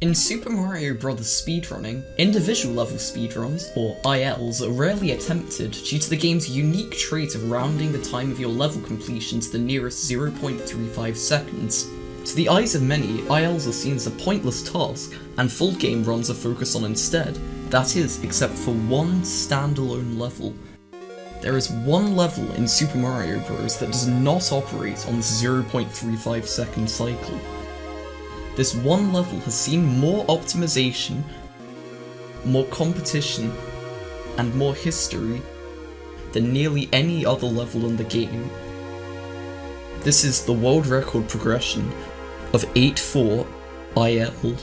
In Super Mario Bros. Speedrunning, individual level speedruns, or ILs, are rarely attempted due to the game's unique trait of rounding the time of your level completion to the nearest 0.35 seconds. To the eyes of many, ILs are seen as a pointless task, and full game runs are focused on instead, that is, except for one standalone level. There is one level in Super Mario Bros. That does not operate on this 0.35 second cycle. This one level has seen more optimization, more competition, and more history than nearly any other level in the game. This is the world record progression of 8-4 IL.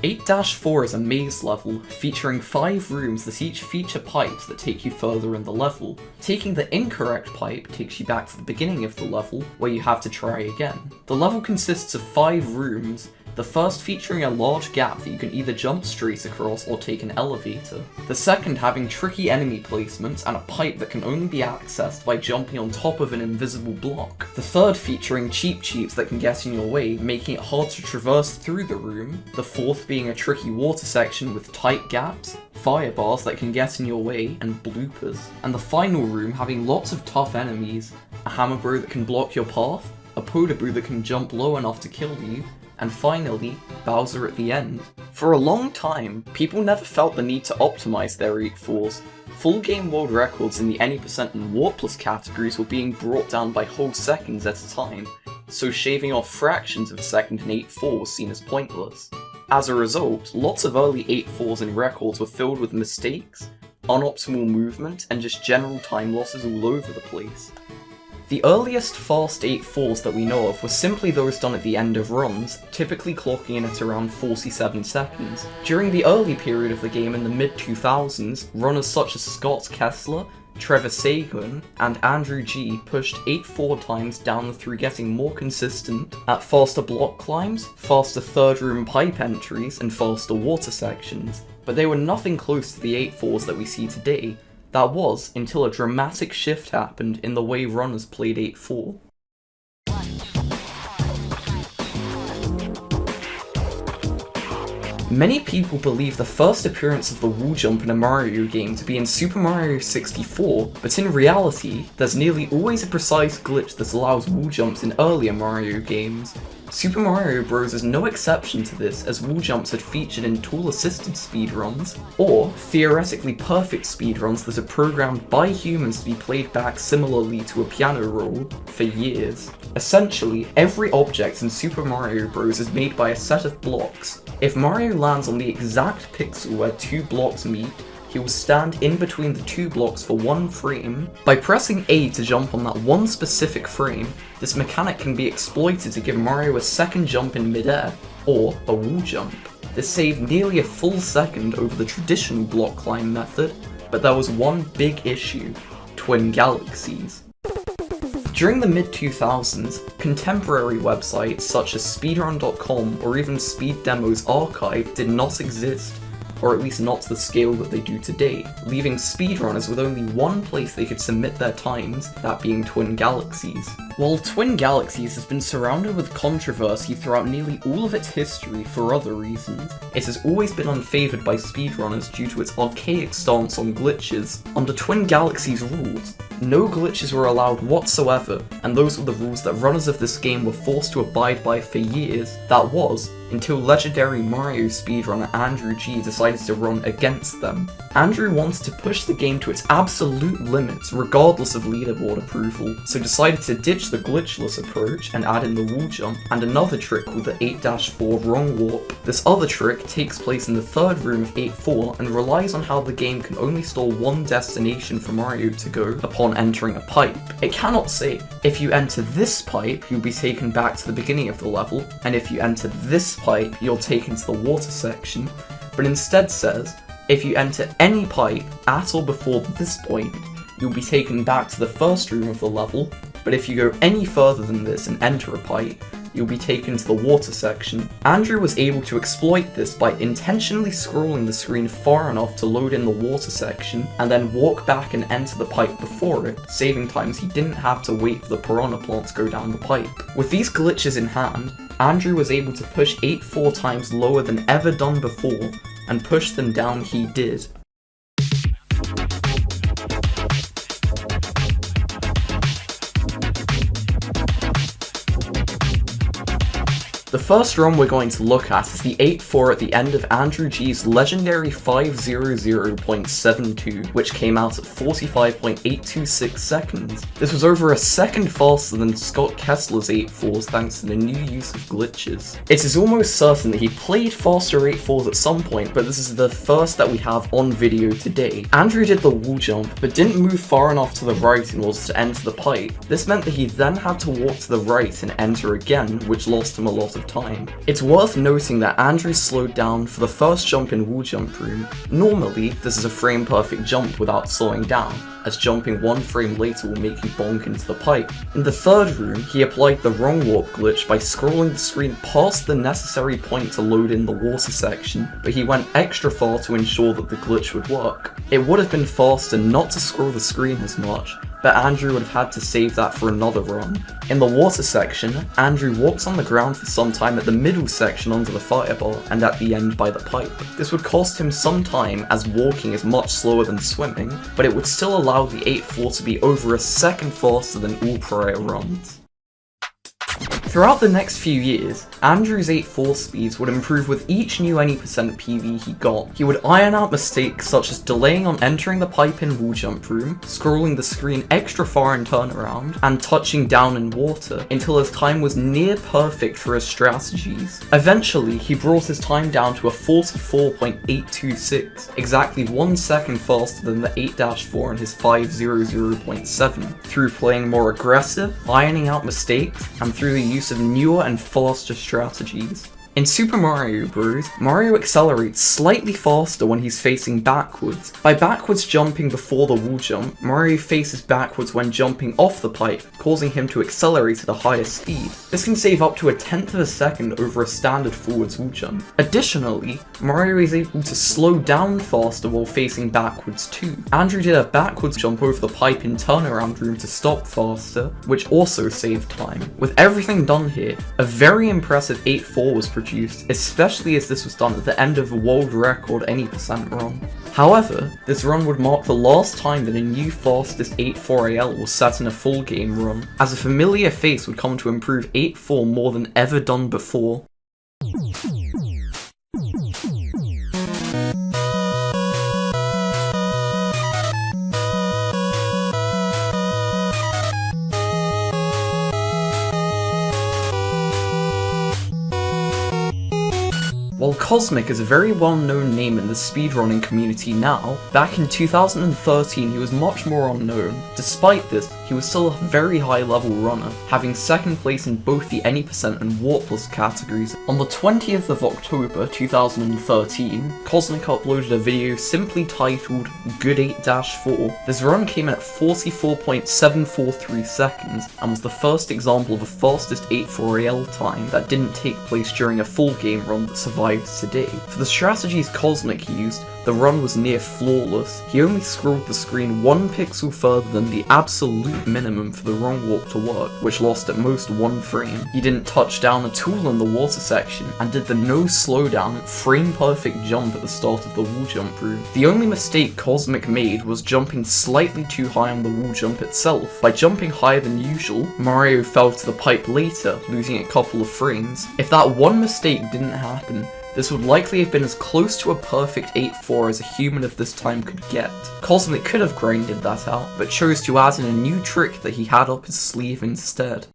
"8-4 is a maze level, featuring 5 rooms that each feature pipes that take you further in the level. Taking the incorrect pipe takes you back to the beginning of the level, where you have to try again. The level consists of 5 rooms, the first featuring a large gap that you can either jump straight across or take an elevator. The second having tricky enemy placements and a pipe that can only be accessed by jumping on top of an invisible block. The third featuring cheap cheats that can get in your way, making it hard to traverse through the room. The fourth being a tricky water section with tight gaps, fire bars that can get in your way, and bloopers. And the final room having lots of tough enemies, a hammer bro that can block your path, a Podoboo that can jump low enough to kill you, and finally, Bowser at the end. For a long time, people never felt the need to optimize their 8-4s. Full game world records in the any% and warpless categories were being brought down by whole seconds at a time, so shaving off fractions of a second in 8-4 was seen as pointless. As a result, lots of early 8-4s in records were filled with mistakes, unoptimal movement, and just general time losses all over the place. The earliest fast 8-4s that we know of were simply those done at the end of runs, typically clocking in at around 47 seconds. During the early period of the game in the mid-2000s, runners such as Scott Kessler, Trevor Sagan, and Andrew G pushed 8-4 times down through getting more consistent at faster block climbs, faster third room pipe entries, and faster water sections. But they were nothing close to the 8-4s that we see today. That was, until a dramatic shift happened in the way runners played 8-4. Many people believe the first appearance of the wall jump in a Mario game to be in Super Mario 64, but in reality, there's nearly always a precise glitch that allows wall jumps in earlier Mario games. Super Mario Bros. Is no exception to this, as wall jumps had featured in tool-assisted speedruns, or theoretically perfect speedruns that are programmed by humans to be played back similarly to a piano roll, for years. Essentially, every object in Super Mario Bros. Is made by a set of blocks. If Mario lands on the exact pixel where 2 blocks meet, he will stand in between the 2 blocks for 1 frame. By pressing A to jump on that one specific frame, this mechanic can be exploited to give Mario a second jump in midair, or a wall jump. This saved nearly a full second over the traditional block climb method, but there was one big issue: twin galaxies. During the mid-2000s, contemporary websites such as speedrun.com or even Speed Demo's archive did not exist, or at least not to the scale that they do today, leaving speedrunners with only one place they could submit their times, that being Twin Galaxies. While Twin Galaxies has been surrounded with controversy throughout nearly all of its history for other reasons, it has always been unfavoured by speedrunners due to its archaic stance on glitches. Under Twin Galaxies rules, no glitches were allowed whatsoever, and those were the rules that runners of this game were forced to abide by for years. That was, until legendary Mario speedrunner Andrew G decided to run against them. Andrew wanted to push the game to its absolute limits regardless of leaderboard approval, so decided to ditch switch the glitchless approach and add in the wall jump, and another trick called the 8-4 wrong warp. This other trick takes place in the third room of 8-4 and relies on how the game can only store one destination for Mario to go upon entering a pipe. It cannot say, if you enter this pipe, you'll be taken back to the beginning of the level, and if you enter this pipe, you're taken to the water section, but instead says, if you enter any pipe at or before this point, you'll be taken back to the first room of the level, but if you go any further than this and enter a pipe, you'll be taken to the water section. Andrew was able to exploit this by intentionally scrolling the screen far enough to load in the water section, and then walk back and enter the pipe before it, saving time so he didn't have to wait for the piranha plant to go down the pipe. With these glitches in hand, Andrew was able to push 8-4 times lower than ever done before, and push them down he did. The first run we're going to look at is the 8-4 at the end of Andrew G's legendary 500.72, which came out at 45.826 seconds. This was over a second faster than Scott Kessler's 8-4s thanks to the new use of glitches. It is almost certain that he played faster 8-4s at some point, but this is the first that we have on video today. Andrew did the wall jump, but didn't move far enough to the right in order to enter the pipe. This meant that he then had to walk to the right and enter again, which lost him a lot of time. It's worth noting that Andrew slowed down for the first jump in wall jump room. Normally, this is a frame perfect jump without slowing down, as jumping one frame later will make you bonk into the pipe. In the third room, he applied the wrong warp glitch by scrolling the screen past the necessary point to load in the water section, but he went extra far to ensure that the glitch would work. It would have been faster not to scroll the screen as much, but Andrew would have had to save that for another run. In the water section, Andrew walks on the ground for some time at the middle section under the fireball, and at the end by the pipe. This would cost him some time, as walking is much slower than swimming, but it would still allow the 8-4 to be over a second faster than all prior runs. Throughout the next few years, Andrew's 8-4 speeds would improve with each new any % PV he got. He would iron out mistakes such as delaying on entering the pipe in wall jump room, scrolling the screen extra far in turnaround, and touching down in water, until his time was near perfect for his strategies. Eventually, he brought his time down to a 44.826, exactly 1 second faster than the 8-4 in his 500.7, through playing more aggressive, ironing out mistakes, and through the use of newer and faster strategies. In Super Mario Bros., Mario accelerates slightly faster when he's facing backwards. By backwards jumping before the wall jump, Mario faces backwards when jumping off the pipe, causing him to accelerate at a higher speed. This can save up to a tenth of a second over a standard forwards wall jump. Additionally, Mario is able to slow down faster while facing backwards too. Andrew did a backwards jump over the pipe in turnaround room to stop faster, which also saved time. With everything done here, a very impressive 8-4 was produced, especially as this was done at the end of a world record any % run. However, this run would mark the last time that a new fastest 8-4AL was set in a full game run, as a familiar face would come to improve 8-4 more than ever done before. While Kosmic is a very well-known name in the speedrunning community now, back in 2013 he was much more unknown. Despite this, he was still a very high-level runner, having second place in both the Any% and Warpless categories. On the 20th of October 2013, Kosmic uploaded a video simply titled Good 8-4. This run came in at 44.743 seconds, and was the first example of a fastest 8-4AL time that didn't take place during a full game run that survived today. For the strategies Kosmic used, the run was near flawless. He only scrolled the screen 1 pixel further than the absolute minimum for the wrong warp to work, which lost at most 1 frame. He didn't touch down at all in the water section, and did the no slowdown, frame perfect jump at the start of the wall jump room. The only mistake Kosmic made was jumping slightly too high on the wall jump itself. By jumping higher than usual, Mario fell to the pipe later, losing a couple of frames. If that one mistake didn't happen, This would likely have been as close to a perfect 8-4 as a human of this time could get. Kosmic could have grinded that out, but chose to add in a new trick that he had up his sleeve instead.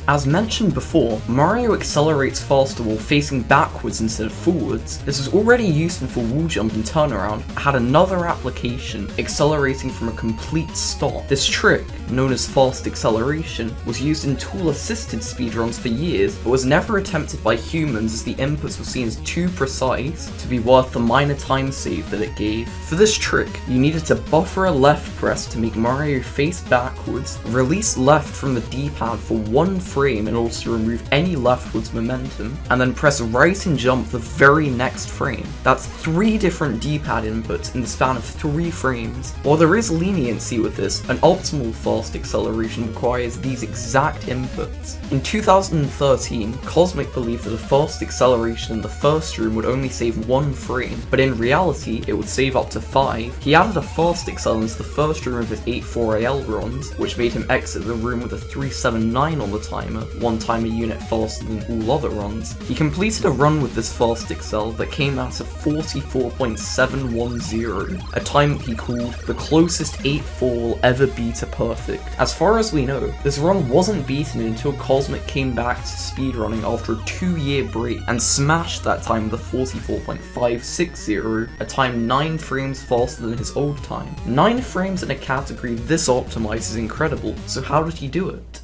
As mentioned before, Mario accelerates faster while facing backwards instead of forwards. This was already useful for wall jump and turnaround, but had another application, accelerating from a complete stop. This trick, known as fast acceleration, was used in tool-assisted speedruns for years, but was never attempted by humans as the inputs were seen as too precise to be worth the minor time save that it gave. For this trick, you needed to buffer a left press to make Mario face backwards, release left from the D-pad for 1 frame in order to remove any leftwards momentum, and then press right and jump the very next frame. That's 3 different D-pad inputs in the span of 3 frames. While there is leniency with this, an optimal fast acceleration requires these exact inputs. In 2013, Kosmic believed that a fast acceleration in the first room would only save 1 frame, but in reality it would save up to 5. He added a fast accel into the first room of his 8-4AL runs, which made him exit the room with a 379 on the timer, 1 timer unit faster than all other runs. He completed a run with this fast accel that came out at 44.710, a time that he called the closest 8-4 will ever be to perfect. As far as we know, this run wasn't beaten until Kosmic came back to speedrunning after a 2-year break and smashed that time with a 44.560, a time 9 frames faster than his old time. 9 frames in a category this optimized is incredible, so how did he do it?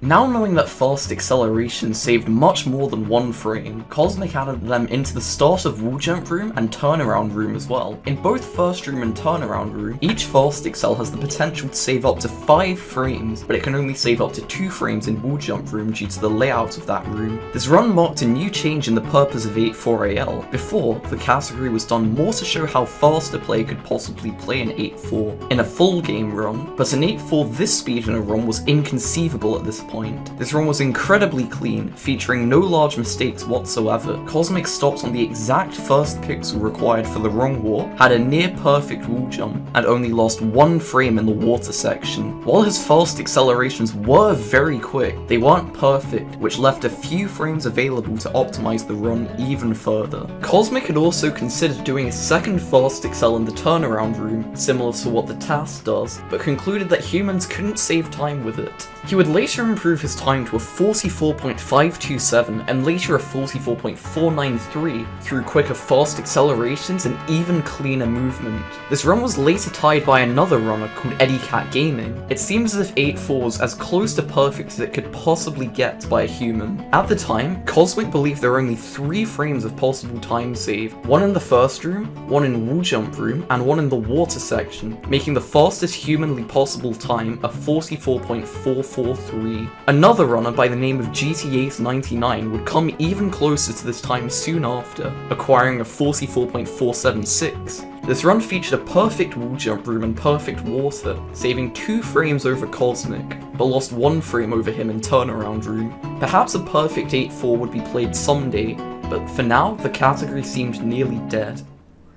Now knowing that fast acceleration saved much more than 1 frame, Kosmic added them into the start of wall jump room and turnaround room as well. In both first room and turnaround room, each fast accel has the potential to save up to 5 frames, but it can only save up to 2 frames in wall jump room due to the layout of that room. This run marked a new change in the purpose of 8-4AL. Before, the category was done more to show how fast a player could possibly play an 8-4 in a full game run, but an 8-4 this speed in a run was inconceivable at this point. This run was incredibly clean, featuring no large mistakes whatsoever. Kosmic stopped on the exact first pixel required for the wrong warp, had a near perfect wall jump, and only lost 1 frame in the water section. While his fast accelerations were very quick, they weren't perfect, which left a few frames available to optimize the run even further. Kosmic had also considered doing a second fast accel in the turnaround room, similar to what the task does, but concluded that humans couldn't save time with it. He would later improve his time to a 44.527 and later a 44.493 through quicker fast accelerations and even cleaner movement. This run was later tied by another runner called Eddie Cat Gaming. It seems as if 8-4 was as close to perfect as it could possibly get by a human. At the time, Kosmic believed there were only 3 frames of possible time save, 1 in the first room, 1 in wall jump room, and 1 in the water section, making the fastest humanly possible time a 44.443. Another runner by the name of GTAce99 would come even closer to this time soon after, acquiring a 44.476. This run featured a perfect wall jump room and perfect water, saving 2 frames over Kosmic, but lost 1 frame over him in turnaround room. Perhaps a perfect 8-4 would be played someday, but for now the category seemed nearly dead.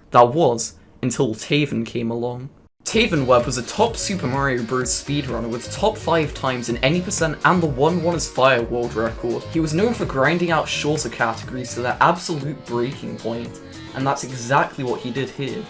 That was, until Taven came along. Taven Webb was a top Super Mario Bros. Speedrunner with top 5 times in any percent and the 1-1 as Fire world record. He was known for grinding out shorter categories to their absolute breaking point, and that's exactly what he did here.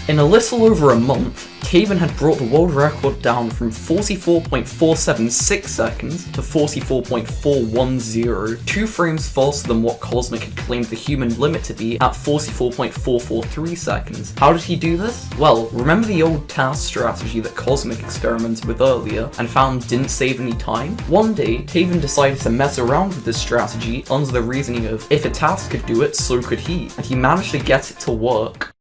In a little over a month, Taven had brought the world record down from 44.476 seconds to 44.410, 2 frames faster than what Kosmic had claimed the human limit to be at 44.443 seconds. How did he do this? Well, remember the old task strategy that Kosmic experimented with earlier and found didn't save any time? One day, Taven decided to mess around with this strategy under the reasoning of if a task could do it, so could he, and he managed to get it to work.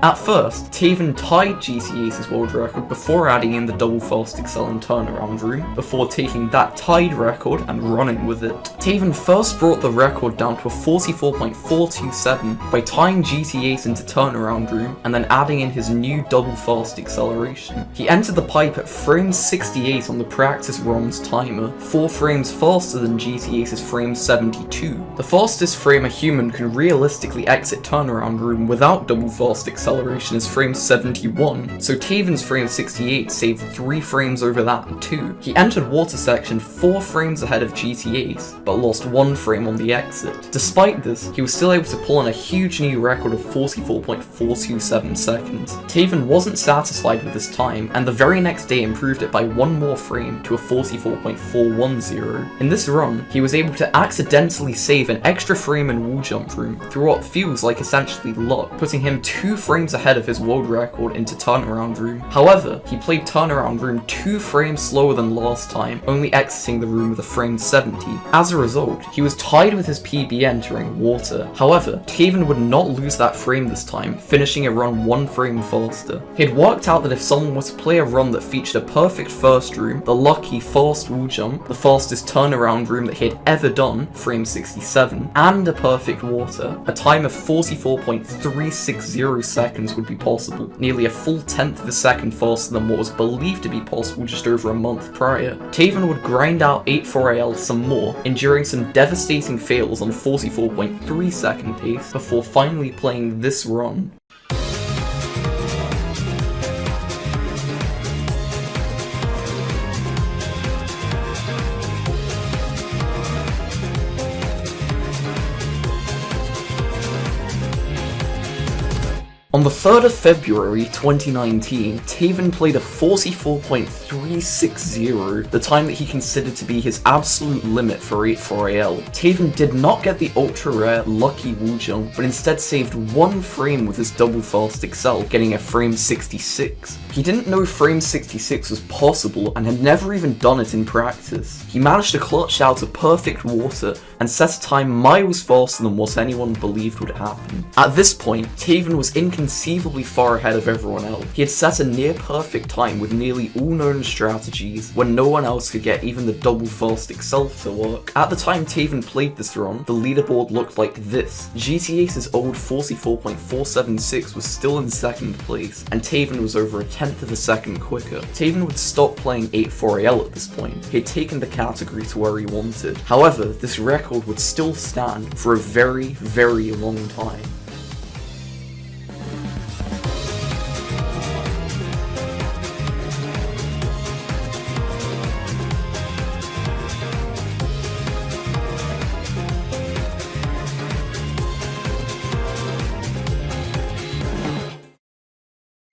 At first, Taven tied GT Ace's world record before adding in the double fast excel and turnaround room, before taking that tied record and running with it. Taven first brought the record down to a 44.427 by tying GT Ace into turnaround room and then adding in his new double fast acceleration. He entered the pipe at frame 68 on the practice ROM's timer, 4 frames faster than GT Ace's frame 72. The fastest frame a human can realistically exit turnaround room without double fast acceleration is frame 71, so Taven's frame 68 saved 3 frames over that too. He entered water section 4 frames ahead of GT Ace, but lost 1 frame on the exit. Despite this, he was still able to pull in a huge new record of 44.427 seconds. Taven wasn't satisfied with this time, and the very next day improved it by 1 more frame to a 44.410. In this run, he was able to accidentally save an extra frame in wall jump room through what feels like essentially luck, putting him 2 frames ahead of his world record into turnaround room. However, he played turnaround room 2 frames slower than last time, only exiting the room with a frame 70. As a result, he was tied with his PB entering water. However, Taven would not lose that frame this time, finishing a run 1 frame faster. He'd worked out that if someone was to play a run that featured a perfect first room, the lucky fast wall jump, the fastest turnaround room that he had ever done, frame 67, and a perfect water, a time of 44.360 seconds would be possible, nearly a full 1/10 of a second faster than what was believed to be possible just over a month prior. Taven would grind out 8-4AL some more, enduring some devastating fails on 44.3 second pace before finally playing this run. On the 3rd of February 2019, Taven played a 44.360, the time that he considered to be his absolute limit for 8-4AL. Taven did not get the ultra rare lucky wall jump, but instead saved 1 frame with his double fast excel, getting a frame 66. He didn't know frame 66 was possible and had never even done it in practice. He managed to clutch out a perfect water and set a time miles faster than what anyone believed would happen. At this point, Taven was inconceivably far ahead of everyone else. He had set a near perfect time with nearly all known strategies when no one else could get even the double fast excel to work. At the time Taven played this run, the leaderboard looked like this. GT Ace's old 44.476 was still in 2nd place, and Taven was over a 1/10 of a second quicker. Taven would stop playing 8-4AL at this point. He had taken the category to where he wanted. However, this record would still stand for a very, very long time.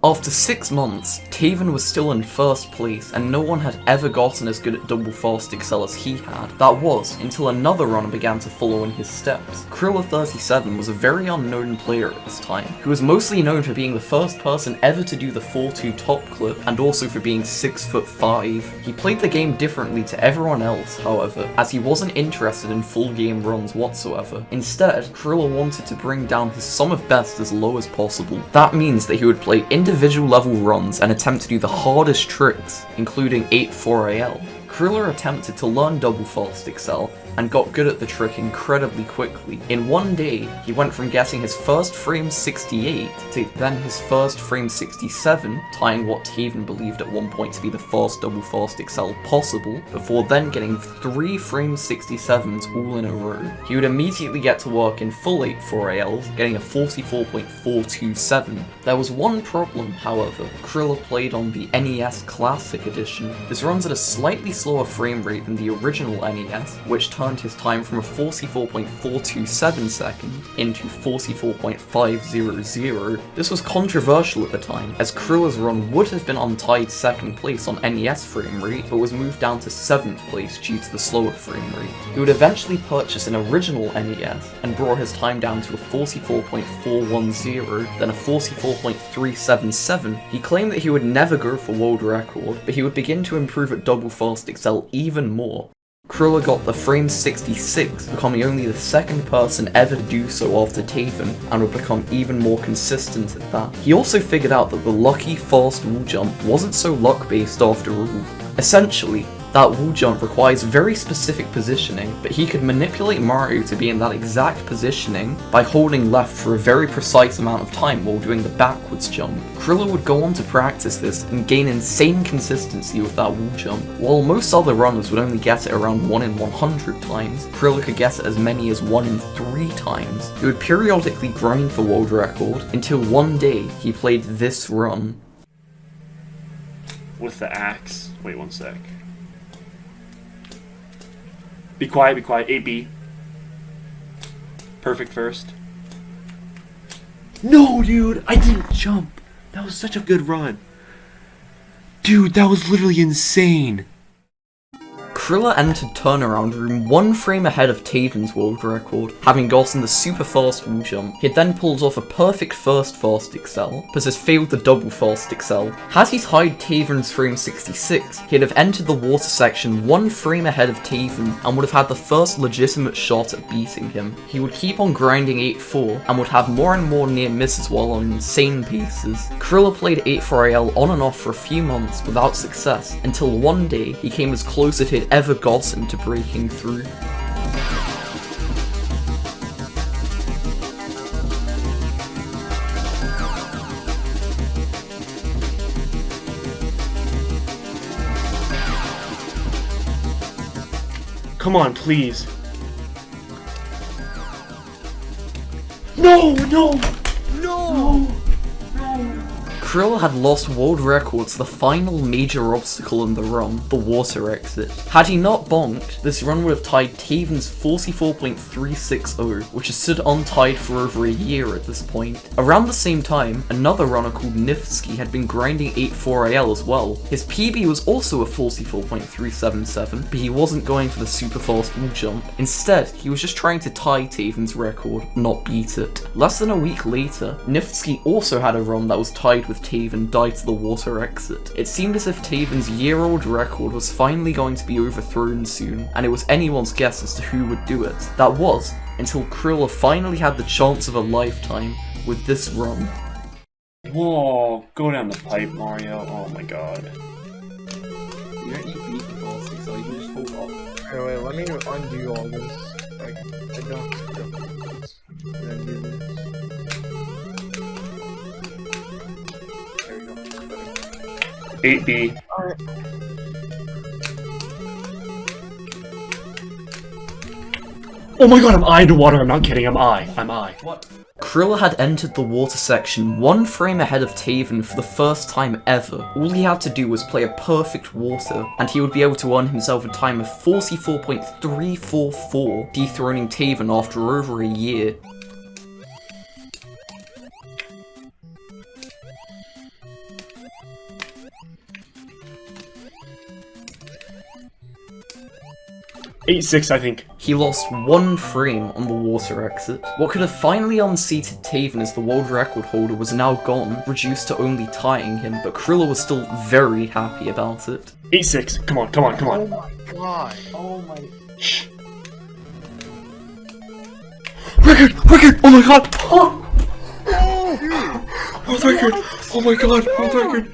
After 6 months, Taven was still in 1st place, and no one had ever gotten as good at double fast excel as he had. That was, until another runner began to follow in his steps. Krilla37 was a very unknown player at this time, who was mostly known for being the first person ever to do the 4-2 top clip, and also for being 6'5". He played the game differently to everyone else, however, as he wasn't interested in full game runs whatsoever. Instead, Krilla wanted to bring down his sum of best as low as possible. That means that he would play individual level runs and attempt to do the hardest tricks, including 8-4AL. Krilla attempted to learn double fast excel and got good at the trick incredibly quickly. In 1 day, he went from getting his first frame 68 to then his first frame 67, tying what Taven believed at one point to be the first double fast excel possible, before then getting 3 frame 67s all in a row. He would immediately get to work in full 8-4ALs, getting a 44.427. There was one problem, however. Krilla played on the NES Classic Edition. This runs at a slightly slower slower frame rate than the original NES, which turned his time from a 44.427 second into 44.500. This was controversial at the time, as Krilla's run would have been untied second place on NES frame rate, but was moved down to 7th place due to the slower frame rate. He would eventually purchase an original NES, and brought his time down to a 44.410, then a 44.377. He claimed that he would never go for world record, but he would begin to improve at double fast excel even more. Krilla got the frame 66, becoming only the second person ever to do so after Taven, and would become even more consistent at that. He also figured out that the lucky fast wall jump wasn't so luck based after all. Essentially, that wall jump requires very specific positioning, but he could manipulate Mario to be in that exact positioning by holding left for a very precise amount of time while doing the backwards jump. Krilla would go on to practice this and gain insane consistency with that wall jump. While most other runners would only get it around 1 in 100 times, Krilla could get it as many as 1 in 3 times. He would periodically grind for world record until one day he played this run. With the axe. Wait 1 sec. Be quiet, be quiet. 8B. Perfect first. No, dude! I didn't jump! That was such a good run. Dude, that was literally insane! Krilla entered turnaround room 1 frame ahead of Taven's world record, having gotten the super fast wall jump. He had then pulled off a perfect first fast excel, but has failed the double fast excel. Had he tied Taven's frame 66, he'd have entered the water section 1 frame ahead of Taven, and would have had the first legitimate shot at beating him. He would keep on grinding 8-4, and would have more and more near misses while on insane paces. Krilla played 8-4AL on and off for a few months without success, until one day he came as close as he'd ever gotten to breaking through. Come on, please. No, no, no, no. Krilla had lost world record to the final major obstacle in the run, the water exit. Had he not bonked, this run would have tied Taven's 44.360, which has stood untied for over a year at this point. Around the same time, another runner called Nifsky had been grinding 8-4AL as well. His PB was also a 44.377, but he wasn't going for the super fast wall jump. Instead, he was just trying to tie Taven's record, not beat it. Less than a week later, Nifsky also had a run that was tied with Taven died to the water exit. It seemed as if Taven's year-old record was finally going to be overthrown soon, and it was anyone's guess as to who would do it. That was, until Krilla finally had the chance of a lifetime with this run. Whoa, go down the pipe, Mario. Oh my god. You don't need to beat the boss, so you can just hold off. Okay, wait, let me undo all this. Like, I don't do this. Then do this. 8B. Alright. Oh my god, I'm eye to water. I'm not kidding. I'm eye. What? Krilla had entered the water section 1 frame ahead of Taven for the first time ever. All he had to do was play a perfect water, and he would be able to earn himself a time of 44.344, dethroning Taven after over a year. 8-6, I think. He lost 1 frame on the water exit. What could have finally unseated Taven as the world record holder was now gone, reduced to only tying him, but Krilla was still very happy about it. 8-6. Come on, come on, come on. Oh my god. Oh my. Shh. Record! Record! Oh my god! Oh! World record! Oh my god! World record!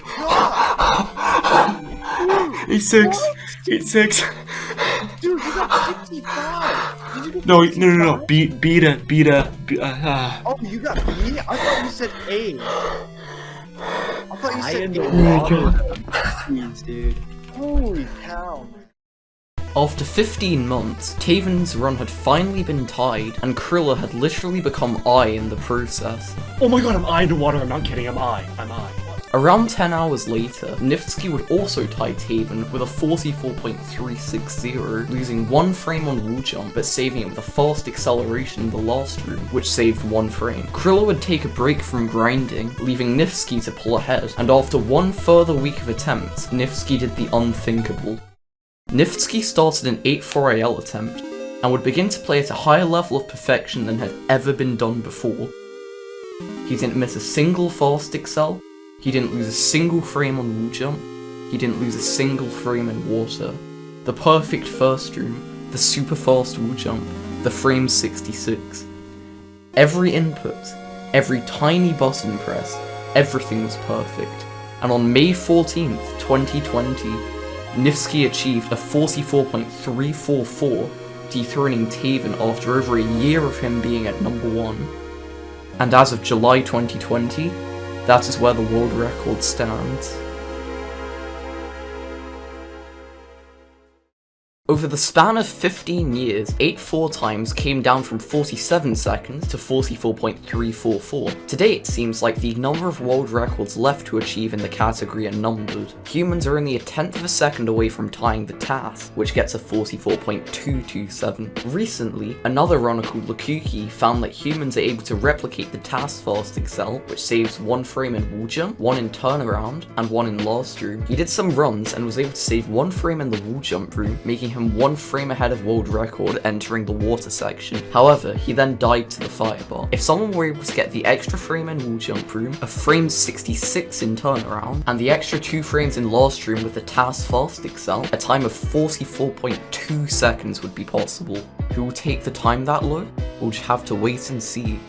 8-6. 8-6. Dude, you got 65! No. Beat a. Oh, you got B? I thought you said A. I thought you said A. Dude. Holy cow. After 15 months, Taven's run had finally been tied, and Krilla had literally become I in the process. Oh my god, I'm eye to water. I'm not kidding. I'm eye. Around 10 hours later, Nifsky would also tie Taven with a 44.360, losing 1 frame on wall jump but saving it with a fast acceleration in the last room, which saved 1 frame. Krilla would take a break from grinding, leaving Nifsky to pull ahead, and after 1 further week of attempts, Nifsky did the unthinkable. Nifsky started an 8-4AL attempt, and would begin to play at a higher level of perfection than had ever been done before. He didn't miss a single fast excel, he didn't lose a single frame on wall jump, he didn't lose a single frame in water. The perfect first room, the super fast wall jump, the frame 66. Every input, every tiny button press, everything was perfect. And on May 14th, 2020, Nifsky achieved a 44.344, dethroning Taven after over a year of him being at number 1. And as of July 2020, that is where the world record stands. Over the span of 15 years, 8-4 times came down from 47 seconds to 44.344. Today it seems like the number of world records left to achieve in the category are numbered. Humans are only a tenth of a second away from tying the task, which gets a 44.227. Recently, another runner called Lukuki found that humans are able to replicate the task fast excel, which saves 1 frame in wall jump, 1 in turnaround, and 1 in last room. He did some runs and was able to save 1 frame in the wall jump room, making him 1 frame ahead of world record entering the water section. However, he then died to the firebar. If someone were able to get the extra frame in wall jump room, a frame 66 in turnaround, and the extra 2 frames in last room with the task fast excel, a time of 44.2 seconds would be possible. Who will take the time that low? We'll just have to wait and see.